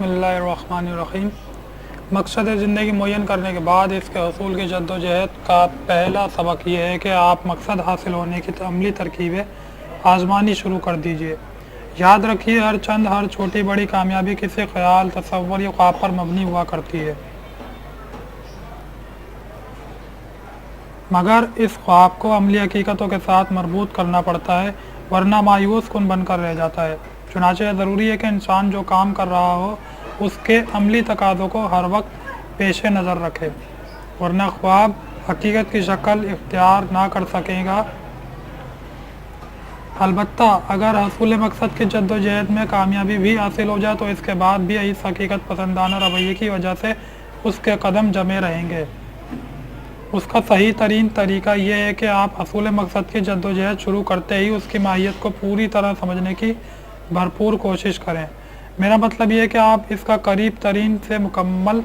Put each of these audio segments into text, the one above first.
बिस्मिल्लाह अर्रहमान अर्रहीम। मकसद ज़िंदगी मुयन करने के बाद इसके हसूल की जद्दोजहद का पहला सबक यह है कि आप मकसद हासिल होने की अमली तरकीबें आजमानी शुरू कर दीजिए। याद रखिए, हर छोटी बड़ी कामयाबी किसी ख्याल, तसव्वुर या ख्वाब पर मबनी हुआ करती है, मगर इस ख्वाब को अमली हकीकतों के साथ मरबूत करना पड़ता है, वरना मायूस कुन बनकर रह जाता है। चुनांचे ज़रूरी है कि इंसान जो काम कर रहा हो उसके अमली तकाज़ों को हर वक्त पेश नज़र रखे, वरना ख्वाब हकीकत की शक्ल इख्तियार ना कर सकेगा। अलबत्ता अगर हसूल मकसद की जद्दोजहद में कामयाबी भी हासिल हो जाए तो इसके बाद भी इस हकीकत पसंदाना रवैये की वजह से उसके कदम जमे रहेंगे। उसका सही तरीन तरीका यह है कि आप हसूल मकसद की जद्दोजहद शुरू करते ही उसकी माहियत को पूरी तरह समझने की भरपूर कोशिश करें। मेरा मतलब यह है कि आप इसका करीब तरीन से मुकम्मल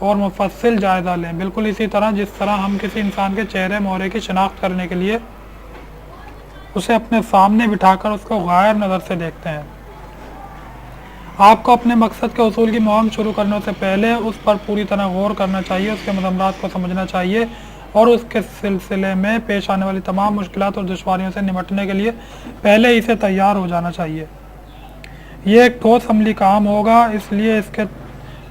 और मुफस्सिल जायज़ा लें, बिल्कुल इसी तरह जिस तरह हम किसी इंसान के चेहरे मोहरे की शिनाख्त करने के लिए उसे अपने सामने बिठाकर उसको गैर नज़र से देखते हैं। आपको अपने मकसद के हसूल की मुहिम शुरू करने से पहले उस पर पूरी तरह गौर करना चाहिए, उसके मज़म्मरात को समझना चाहिए और उसके सिलसिले में पेश आने वाली तमाम मुश्किलात और दुश्वारियों से निपटने के लिए पहले ही से तैयार हो जाना चाहिए। ये एक ठोस अमली काम होगा, इसलिए इसके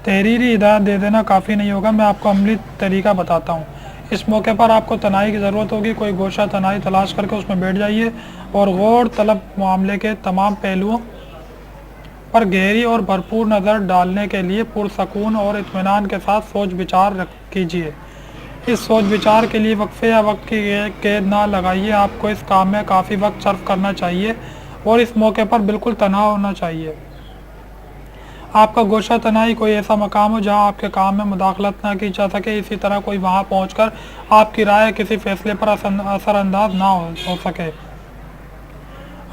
तहरीरी हिदायत दे देना काफ़ी नहीं होगा। मैं आपको अमली तरीका बताता हूँ। इस मौके पर आपको तनाई की ज़रूरत होगी। कोई गोशा तनाई तलाश करके उसमें बैठ जाइए और गौर तलब मामले के तमाम पहलुओं पर गहरी और भरपूर नज़र डालने के लिए पुरसकून और इत्मीनान के साथ सोच विचार कीजिए। इस सोच विचार के लिए वक्फे या वक्त की कैद ना लगाइए। आपको इस काम में काफ़ी वक्त सर्फ करना चाहिए और इस मौके पर बिल्कुल तन्हा होना चाहिए। आपका गोशा तनाई कोई ऐसा मकाम हो जहां आपके काम में मुदाखलत ना की जा सके, इसी तरह कोई वहां पहुंचकर आपकी राय किसी फैसले पर असरअंदाज ना हो सके।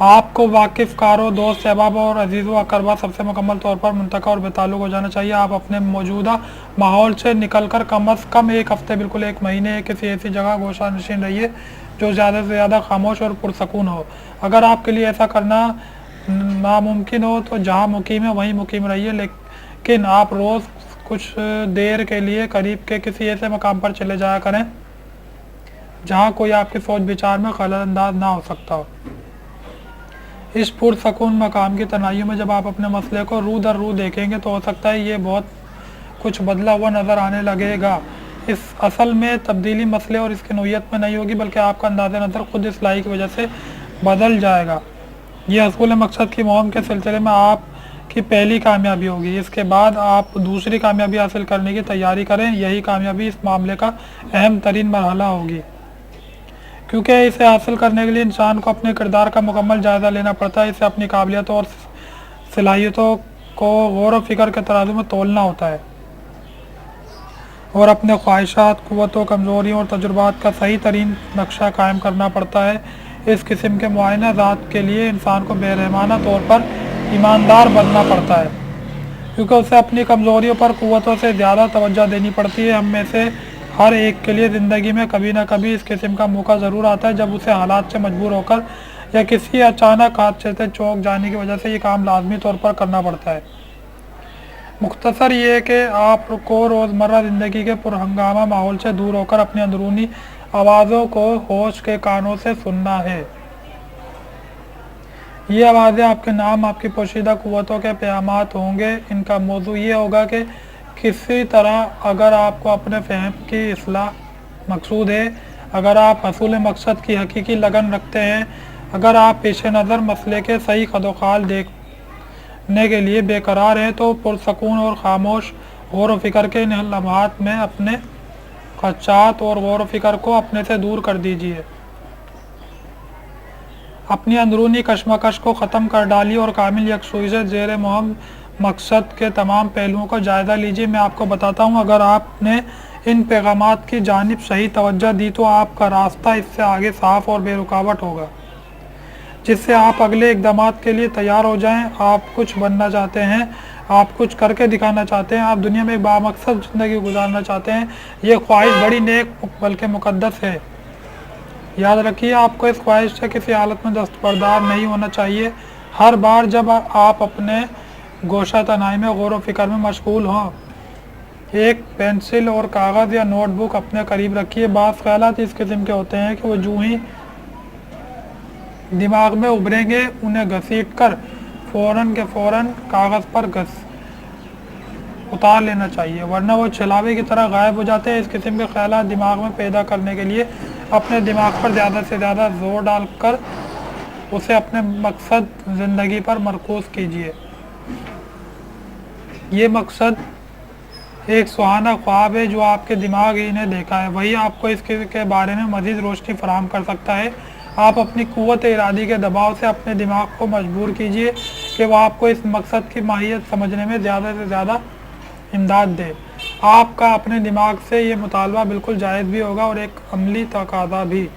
आपको वाकिफ़ कारों, दोस्त, अहबाब और अजीज़ व अकरबा सबसे मुकम्मल तौर पर मुंतका और बेताल्लुक़ हो जाना चाहिए। आप अपने मौजूदा माहौल से निकलकर कम अज़ कम एक हफ़्ते, बिल्कुल एक महीने किसी ऐसी जगह गोशा नशीन रहिए जो ज़्यादा से ज़्यादा खामोश और पुरसकून हो। अगर आपके लिए ऐसा करना नामुमकिन हो तो जहाँ मुकीम है वहीं मुकीम रहिए, लेकिन आप रोज़ कुछ देर के लिए करीब के किसी ऐसे मकाम पर चले जाया करें जहाँ कोई आपके सोच विचार में खलल अंदाज ना हो सकता हो। इस पुरसकून मकाम की तनाइयों में जब आप अपने मसले को रू दर रू देखेंगे तो हो सकता है ये बहुत कुछ बदला हुआ नज़र आने लगेगा। इस असल में तब्दीली मसले और इसकी नोयत में नहीं होगी, बल्कि आपका अंदाज़ नज़र खुद इस्लाही की वजह से बदल जाएगा। यह हसूल मकसद की मुहिम के सिलसिले में आपकी पहली कामयाबी होगी। इसके बाद आप दूसरी कामयाबी हासिल करने की तैयारी करें। यही कामयाबी इस मामले का अहम तरीन मरहला होगी, क्योंकि इसे हासिल करने के लिए इंसान को अपने किरदार का मुकम्मल जायज़ा लेना पड़ता है। इसे अपनी काबिलियतों और सलाहियतों को गौर व फिक्र के तराजू में तोलना होता है और अपने ख्वाहिशात, क़ुव्वतों, कमज़ोरियों और तजुर्बात का सही तरीन नक्शा कायम करना पड़ता है। इस किस्म के मुआयना ज़ात के लिए इंसान को बेरहमाना तौर पर ईमानदार बनना पड़ता है, क्योंकि उसे अपनी कमज़ोरियों पर क़ुव्वतों से ज़्यादा तवज्जो देनी पड़ती है। हम में से हर एक के लिए ज़िंदगी में कभी ना कभी इस किस्म का मौका ज़रूर आता है जब उसे हालात से मजबूर होकर या किसी अचानक हादसे से चौंक जाने की वजह से ये काम लाजमी तौर पर करना पड़ता है। मुख्तसर ये है कि आपको रोज़मर्रा ज़िंदगी के पुरहंगामा माहौल से दूर होकर अपनी अंदरूनी आवाज़ों को होश के कानों से सुनना है। ये आवाज़ें आपके नाम, आपकी पोशीदा क़ुव्वतों के क़यामात होंगे। इनका मौजू ये होगा कि किसी तरह अगर आपको अपने फ़हम की इस्लाह मकसूद है, अगर आप हसूल मकसद की हकीकी लगन रखते हैं, अगर आप पेश नज़र मसले के सही कदोखाल देखने के लिए बेकरार हैं, तो पुरसकून और खामोश गौर व फिक्र के इन लम्हात में अपने खदशात और गौर व फिक्र को अपने से दूर कर दीजिए। अपनी अंदरूनी कशमकश को ख़त्म कर डालिए और कामिल यकसुई से ज़ेर मुहिम मकसद के तमाम पहलुओं का जायज़ा लीजिए। मैं आपको बताता हूँ, अगर आपने इन पैगामात की जानिब सही तवज्जो दी तो आपका रास्ता इससे आगे साफ़ और बेरुकावट होगा, जिससे आप अगले इक़दामात के लिए तैयार हो जाएं। आप कुछ बनना चाहते हैं, आप कुछ करके दिखाना चाहते हैं, आप दुनिया में एक बामकसद ज़िंदगी गुजारना चाहते हैं। ये ख्वाहिश बड़ी नेक बल्कि मुक़द्दस है। याद रखिए, आपको इस ख्वाहिश से किसी हालत में दस्तबरदार नहीं होना चाहिए। हर बार जब आप अपने गोशा तनाई में गौर व फिक्र में मशगूल हों। एक पेंसिल और कागज़ या नोटबुक अपने करीब रखिए। बाज़ ख्यालात इस किस्म के होते हैं कि वो जो ही दिमाग में उभरेंगे उन्हें घसीट कर फ़ौरन के फ़ौरन कागज़ पर उतार लेना चाहिए, वरना वो छलावे की तरह गायब हो जाते हैं। इस किस्म के ख्यालात दिमाग में पैदा करने के लिए अपने दिमाग पर ज़्यादा से ज़्यादा ज़ोर डालकर उसे अपने मकसद ज़िंदगी पर मरकूज़ कीजिए। ये मकसद एक सुहाना ख्वाब है जो आपके दिमाग ही ने देखा है, वही आपको इसके बारे में मज़ीद रोशनी फराहम कर सकता है। आप अपनी क़ुव्वत इरादी के दबाव से अपने दिमाग को मजबूर कीजिए कि वह आपको इस मकसद की माहियत समझने में ज़्यादा से ज़्यादा इमदाद दे। आपका अपने दिमाग से ये मुतालबा बिल्कुल जायज़ भी होगा और एक अमली तकाज़ा भी।